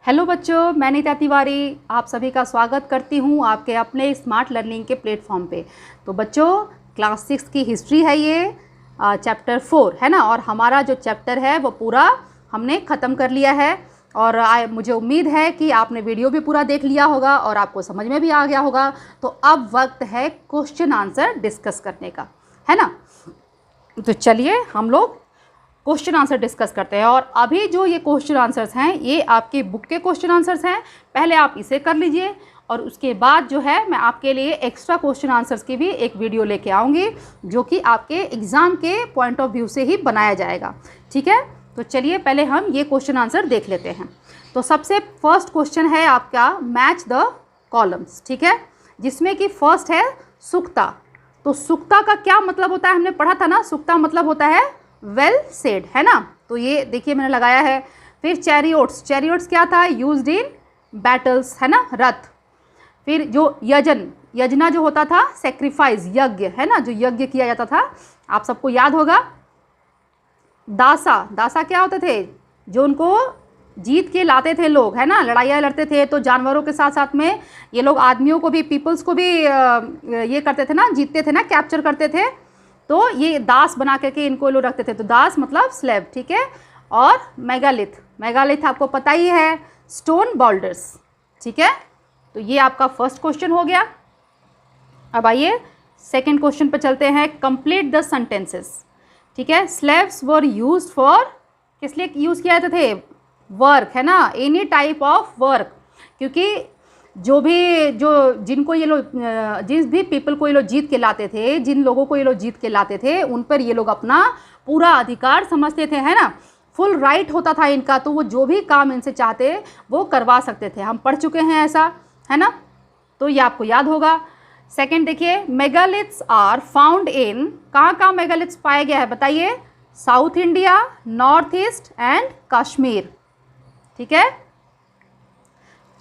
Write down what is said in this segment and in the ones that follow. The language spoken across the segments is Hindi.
हेलो बच्चों, मैं नीता तिवारी आप सभी का स्वागत करती हूँ आपके अपने स्मार्ट लर्निंग के प्लेटफॉर्म पे। तो बच्चों, क्लास 6 की हिस्ट्री है ये, चैप्टर 4 है ना। और हमारा जो चैप्टर है वो पूरा हमने ख़त्म कर लिया है। और मुझे उम्मीद है कि आपने वीडियो भी पूरा देख लिया होगा और आपको समझ में भी आ गया होगा। तो अब वक्त है क्वेश्चन आंसर डिस्कस करने का, है ना। तो चलिए हम लोग क्वेश्चन आंसर डिस्कस करते हैं। और अभी जो ये क्वेश्चन आंसर्स हैं ये आपके बुक के क्वेश्चन आंसर्स हैं। पहले आप इसे कर लीजिए और उसके बाद जो है मैं आपके लिए एक्स्ट्रा क्वेश्चन आंसर्स की भी एक वीडियो लेके आऊँगी जो कि आपके एग्ज़ाम के पॉइंट ऑफ व्यू से ही बनाया जाएगा, ठीक है। तो चलिए पहले हम ये क्वेश्चन आंसर देख लेते हैं। तो सबसे फर्स्ट क्वेश्चन है आपका मैच द कॉलम्स, ठीक है, जिसमें कि फर्स्ट है सुक्ता। तो सुक्ता का क्या मतलब होता है, हमने पढ़ा था ना। सुक्ता मतलब होता है वेल सेड, है ना। तो ये देखिए मैंने लगाया है। फिर चैरियोट्स, चैरियोट्स क्या था, यूज्ड इन बैटल्स, है ना, रथ। फिर जो यजन, यजना जो होता था सेक्रीफाइस, यज्ञ, है ना, जो यज्ञ किया जाता था, आप सबको याद होगा। दासा, दासा क्या होते थे, जो उनको जीत के लाते थे लोग, है ना, लड़ाइयाँ लड़ते थे। तो जानवरों के साथ साथ में ये लोग आदमियों को भी, पीपल्स को भी ये करते थे ना, जीतते थे ना, कैप्चर करते थे। तो ये दास बना करके इनको लोग रखते थे। तो दास मतलब स्लेव, ठीक है। और मेगालिथ, मेगालिथ आपको पता ही है, स्टोन बोल्डर्स, ठीक है। तो ये आपका फर्स्ट क्वेश्चन हो गया। अब आइए सेकंड क्वेश्चन पर चलते हैं। कंप्लीट द सेंटेंसेस, ठीक है। स्लेव्स वर यूज्ड फॉर, किस लिए यूज़ किया जाते थे, वर्क, है ना, एनी टाइप ऑफ वर्क। क्योंकि जिनको ये लोग, जिस भी पीपल को ये लोग जीत के लाते थे, जिन लोगों को ये लोग जीत के लाते थे, उन पर ये लोग अपना पूरा अधिकार समझते थे, है ना, फुल राइट होता था इनका। तो वो जो भी काम इनसे चाहते वो करवा सकते थे। हम पढ़ चुके हैं ऐसा, है ना। तो ये आपको याद होगा। सेकेंड देखिए, मेगालिथ्स आर फाउंड इन, कहाँ मेगालिथ्स पाया गया है बताइए, south India, north east and Kashmir, ठीक है।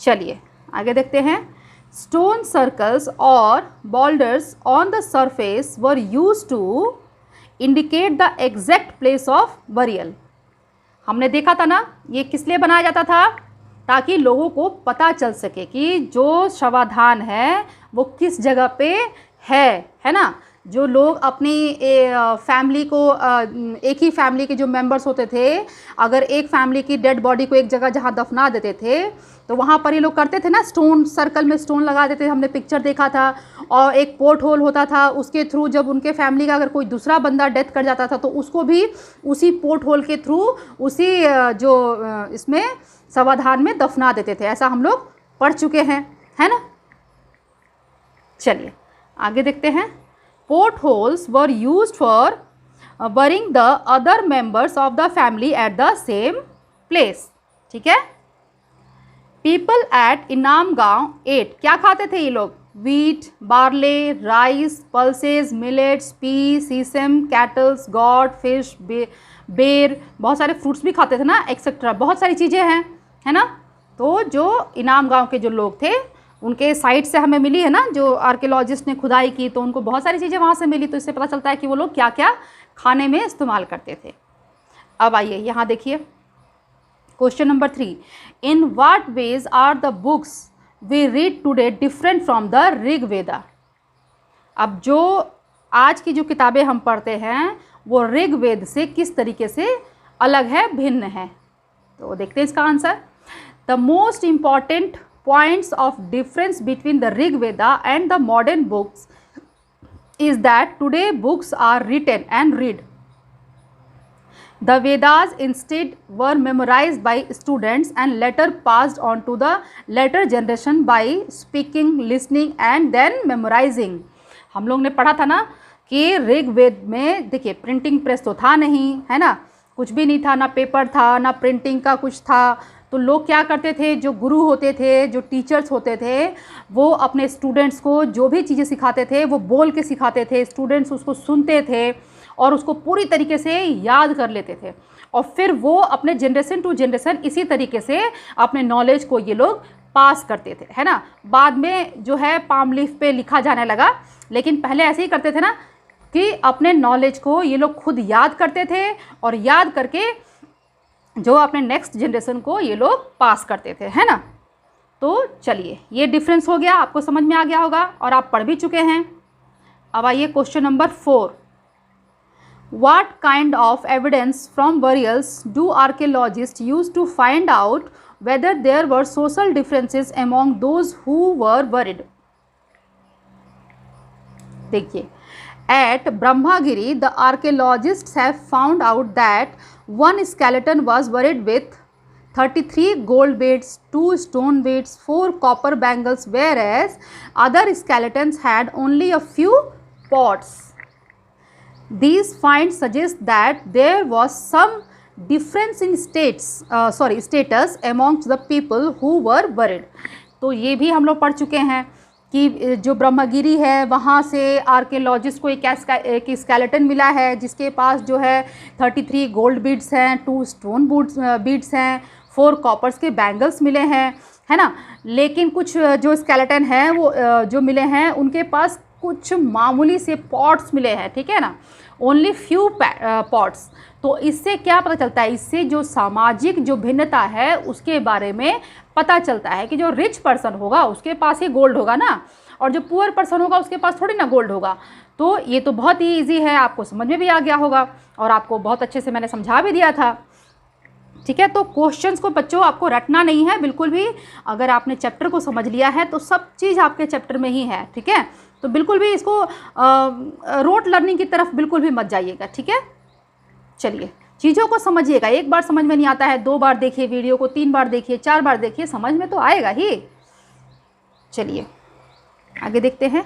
चलिए आगे देखते हैं। स्टोन सर्कल्स और boulders on the surface were used to indicate the exact place of burial. हमने देखा था ना, ये किस लिए बनाया जाता था, ताकि लोगों को पता चल सके कि जो शवाधान है वो किस जगह पे है ना। जो लोग अपनी फैमिली को, एक ही फैमिली के जो मेंबर्स होते थे, अगर एक फैमिली की डेड बॉडी को एक जगह जहाँ दफना देते थे तो वहाँ पर ये लोग करते थे ना, स्टोन सर्कल में स्टोन लगा देते थे, हमने पिक्चर देखा था। और एक पोर्ट होल होता था, उसके थ्रू जब उनके फैमिली का अगर कोई दूसरा बंदा डेथ कर जाता था तो उसको भी उसी पोर्ट होल के थ्रू, उसी इसमें शवाधान में दफना देते थे। ऐसा हम लोग पढ़ चुके हैं, है ना। चलिए आगे देखते हैं। Port holes were used for burying the other members of the family at the same place, ठीक है। पीपल एट इनाम गांव एट, क्या खाते थे ये लोग, wheat, barley, rice, pulses, millets, pea, sesame, cattles, goat, fish, बेर, बहुत सारे फ्रूट्स भी खाते थे ना, एक्सेट्रा, बहुत सारी चीज़ें हैं, है ना। तो जो इनाम गांव के जो लोग थे, उनके साइट से हमें मिली है ना, जो आर्कियोलॉजिस्ट ने खुदाई की, तो उनको बहुत सारी चीज़ें वहाँ से मिली। तो इससे पता चलता है कि वो लोग क्या क्या खाने में इस्तेमाल करते थे। अब आइए यहाँ देखिए question number 3। In what ways are the books we read today different from the Rigveda. अब जो आज की जो किताबें हम पढ़ते हैं वो ऋग्वेद से किस तरीके से अलग है, भिन्न है। तो देखते हैं इसका answer. The most important points of difference between the Rig Veda and the modern books is that today books are written and read. The Vedas instead were memorized by students and later passed on to the later generation by speaking, listening and then memorizing. हम लोग ने पढ़ा था ना कि ऋग्वेद में देखिए प्रिंटिंग प्रेस तो था नहीं, है ना, कुछ भी नहीं था, ना पेपर था, ना प्रिंटिंग का कुछ था। तो लोग क्या करते थे, जो गुरु होते थे, जो टीचर्स होते थे, वो अपने स्टूडेंट्स को जो भी चीज़ें सिखाते थे वो बोल के सिखाते थे। स्टूडेंट्स उसको सुनते थे और उसको पूरी तरीके से याद कर लेते थे और फिर वो अपने जनरेशन टू जनरेशन इसी तरीके से अपने नॉलेज को ये लोग पास करते थे, है ना। बाद में जो है पाम लीफ पे लिखा जाने लगा, लेकिन पहले ऐसे ही करते थे ना कि अपने नॉलेज को ये लोग खुद याद करते थे और याद करके जो अपने नेक्स्ट जनरेशन को ये लोग पास करते थे, है ना। तो चलिए, ये डिफरेंस हो गया, आपको समझ में आ गया होगा और आप पढ़ भी चुके हैं। अब आइए question number 4। What kind of evidence from burials do archaeologists use to find out whether there were social differences among those who were buried? देखिए, at Brahmagiri, the archaeologists have found out that one skeleton was buried with 33 gold beads, 2 stone beads, 4 copper bangles, whereas other skeletons had only a few pots. These finds suggest that there was some difference in status amongst the people who were buried. तो ये भी हम लोग पढ़ चुके हैं कि जो ब्रह्मगिरी है वहाँ से आर्कियोलॉजिस्ट को एक स्केलेटन मिला है जिसके पास जो है 33 गोल्ड बीड्स हैं, 2 स्टोन बीड्स हैं, 4 कॉपर्स के बैंगल्स मिले हैं, है ना। लेकिन कुछ जो स्केलेटन है वो जो मिले हैं उनके पास कुछ मामूली से पॉट्स मिले हैं, ठीक है ना, ओनली फ्यू पॉट्स। तो इससे क्या पता चलता है, इससे जो सामाजिक जो भिन्नता है उसके बारे में पता चलता है कि जो रिच पर्सन होगा उसके पास ही गोल्ड होगा ना, और जो पुअर पर्सन होगा उसके पास थोड़ी ना गोल्ड होगा। तो ये तो बहुत ही ईजी है, आपको समझ में भी आ गया होगा और आपको बहुत अच्छे से मैंने समझा भी दिया था, ठीक है। तो क्वेश्चंस को बच्चों आपको रटना नहीं है बिल्कुल भी। अगर आपने चैप्टर को समझ लिया है तो सब चीज़ आपके चैप्टर में ही है, ठीक है। तो बिल्कुल भी इसको रोट लर्निंग की तरफ बिल्कुल भी मत जाइएगा, ठीक है। चलिए, चीज़ों को समझिएगा। एक बार समझ में नहीं आता है, 2 बार देखिए वीडियो को, 3 बार देखिए, 4 बार देखिए, समझ में तो आएगा ही। चलिए आगे देखते हैं।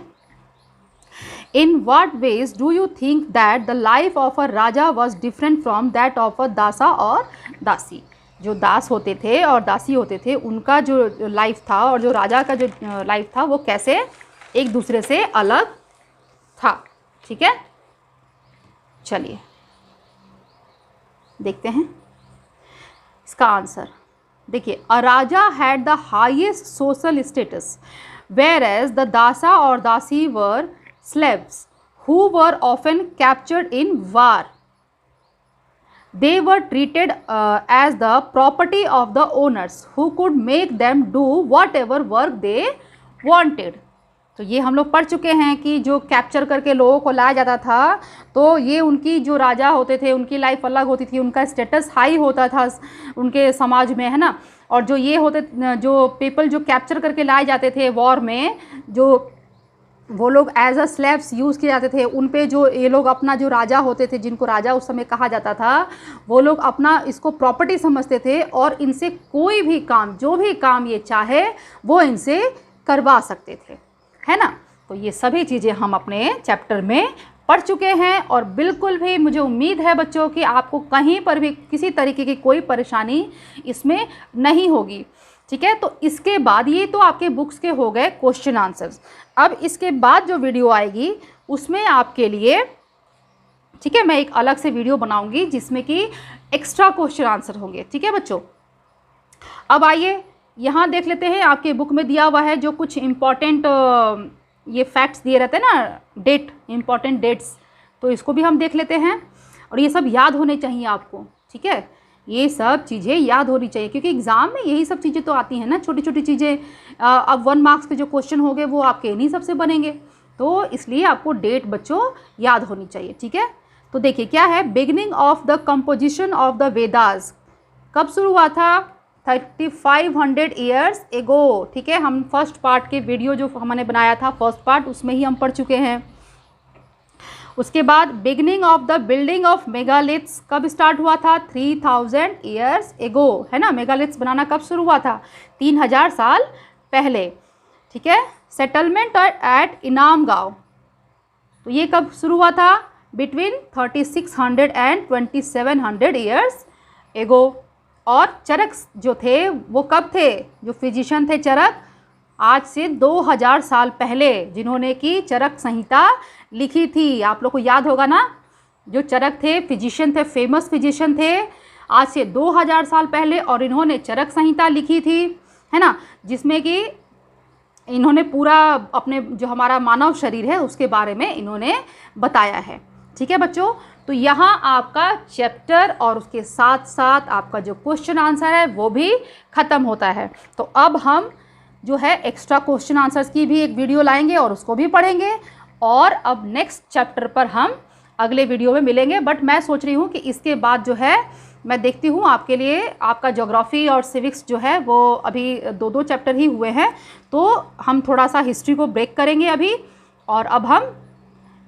In what ways do you think that the life of a raja was different from that of a दासा और दासी? जो दास होते थे और दासी होते थे उनका जो लाइफ था और जो राजा का जो लाइफ था वो कैसे एक दूसरे से अलग था, ठीक है। चलिए देखते हैं इसका आंसर। देखिए, a raja had the highest social status whereas the dasa और दासी वर slaves who were often captured in war. They were treated as the property of the owners who could make them do whatever work they wanted. तो ये हम लोग पढ़ चुके हैं कि जो कैप्चर करके लोगों को लाया जाता था तो ये उनकी जो राजा होते थे उनकी लाइफ अलग होती थी, उनका स्टेटस हाई होता था उनके समाज में, है ना। और जो ये होते जो पीपल जो कैप्चर करके लाए जाते थे वॉर में, जो वो लोग एज अ स्लेव्स यूज़ किए जाते थे, उन पे जो ये लोग अपना जो राजा होते थे जिनको राजा उस समय कहा जाता था, वो लोग अपना इसको प्रॉपर्टी समझते थे और इनसे कोई भी काम, जो भी काम ये चाहे वो इनसे करवा सकते थे, है ना। तो ये सभी चीज़ें हम अपने चैप्टर में पढ़ चुके हैं और बिल्कुल भी मुझे उम्मीद है बच्चों कि आपको कहीं पर भी किसी तरीके की कोई परेशानी इसमें नहीं होगी, ठीक है। तो इसके बाद ये तो आपके बुक्स के हो गए क्वेश्चन आंसर्स। अब इसके बाद जो वीडियो आएगी उसमें आपके लिए, ठीक है, मैं एक अलग से वीडियो बनाऊंगी जिसमें कि एक्स्ट्रा क्वेश्चन आंसर होंगे, ठीक है बच्चों। अब आइए यहाँ देख लेते हैं, आपके बुक में दिया हुआ है जो कुछ इम्पॉर्टेंट ये फैक्ट्स दिए रहते हैं ना, डेट, इम्पॉर्टेंट डेट्स, तो इसको भी हम देख लेते हैं। और ये सब याद होने चाहिए आपको, ठीक है, ये सब चीज़ें याद होनी चाहिए क्योंकि एग्ज़ाम में यही सब चीज़ें तो आती हैं ना, छोटी छोटी चीज़ें। अब 1 मार्क्स के जो क्वेश्चन होंगे वो आपके इन्हीं सबसे बनेंगे, तो इसलिए आपको डेट बच्चों याद होनी चाहिए, ठीक है। तो देखिए क्या है, beginning of the composition of the Vedas कब शुरू हुआ था? 3500 ईयर्स एगो, ठीक है। हम फर्स्ट पार्ट के वीडियो जो हमने बनाया था फर्स्ट पार्ट उसमें ही हम पढ़ चुके हैं। उसके बाद beginning of the building of megaliths कब स्टार्ट हुआ था? 3000 ईयर्स एगो, है ना। मेगालिथ्स बनाना कब शुरू हुआ था? 3000 साल पहले, ठीक है। सेटलमेंट एट इनाम गांव, तो ये कब शुरू हुआ था? Between 3600 and 2700 years ago. और चरक जो थे वो कब थे? जो फिजिशियन थे चरक, आज से 2000 साल पहले, जिन्होंने कि चरक संहिता लिखी थी। आप लोग को याद होगा ना, जो चरक थे फिजिशियन थे, फेमस फिजिशियन थे, आज से 2000 साल पहले, और इन्होंने चरक संहिता लिखी थी, है ना, जिसमें कि इन्होंने पूरा अपने जो हमारा मानव शरीर है उसके बारे में इन्होंने बताया है, ठीक है बच्चों। तो यहाँ आपका चैप्टर और उसके साथ साथ आपका जो क्वेश्चन आंसर है वो भी ख़त्म होता है। तो अब हम जो है एक्स्ट्रा क्वेश्चन आंसर्स की भी एक वीडियो लाएंगे और उसको भी पढ़ेंगे, और अब नेक्स्ट चैप्टर पर हम अगले वीडियो में मिलेंगे। बट मैं सोच रही हूँ कि इसके बाद जो है मैं देखती हूँ आपके लिए, आपका ज्योग्राफी और सिविक्स जो है वो अभी 2-2 चैप्टर ही हुए हैं, तो हम थोड़ा सा हिस्ट्री को ब्रेक करेंगे अभी, और अब हम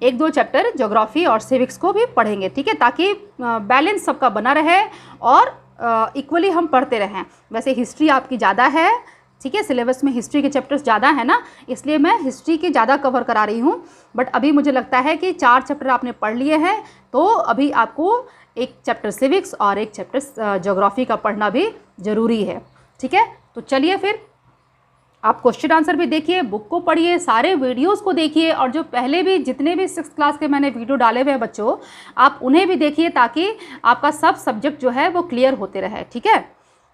1-2 चैप्टर ज्योग्राफी और सिविक्स को भी पढ़ेंगे, ठीक है, ताकि बैलेंस सबका बना रहे और इक्वली हम पढ़ते रहें। वैसे हिस्ट्री आपकी ज़्यादा है, ठीक है, सिलेबस में हिस्ट्री के चैप्टर्स ज़्यादा है ना, इसलिए मैं हिस्ट्री की ज़्यादा कवर करा रही हूँ। बट अभी मुझे लगता है कि 4 चैप्टर आपने पढ़ लिए हैं, तो अभी आपको एक चैप्टर सिविक्स और एक चैप्टर ज्योग्राफी का पढ़ना भी ज़रूरी है, ठीक है। तो चलिए फिर आप क्वेश्चन आंसर भी देखिए, बुक को पढ़िए, सारे वीडियोस को देखिए, और जो पहले भी जितने भी 6th क्लास के मैंने वीडियो डाले हुए हैं बच्चों, आप उन्हें भी देखिए, ताकि आपका सब सब्जेक्ट जो है वो क्लियर होते रहे, ठीक है।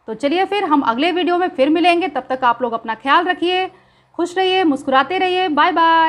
तो चलिए फिर हम अगले वीडियो में फिर मिलेंगे, तब तक आप लोग अपना ख्याल रखिए, खुश रहिए, मुस्कुराते रहिए, बाय बाय।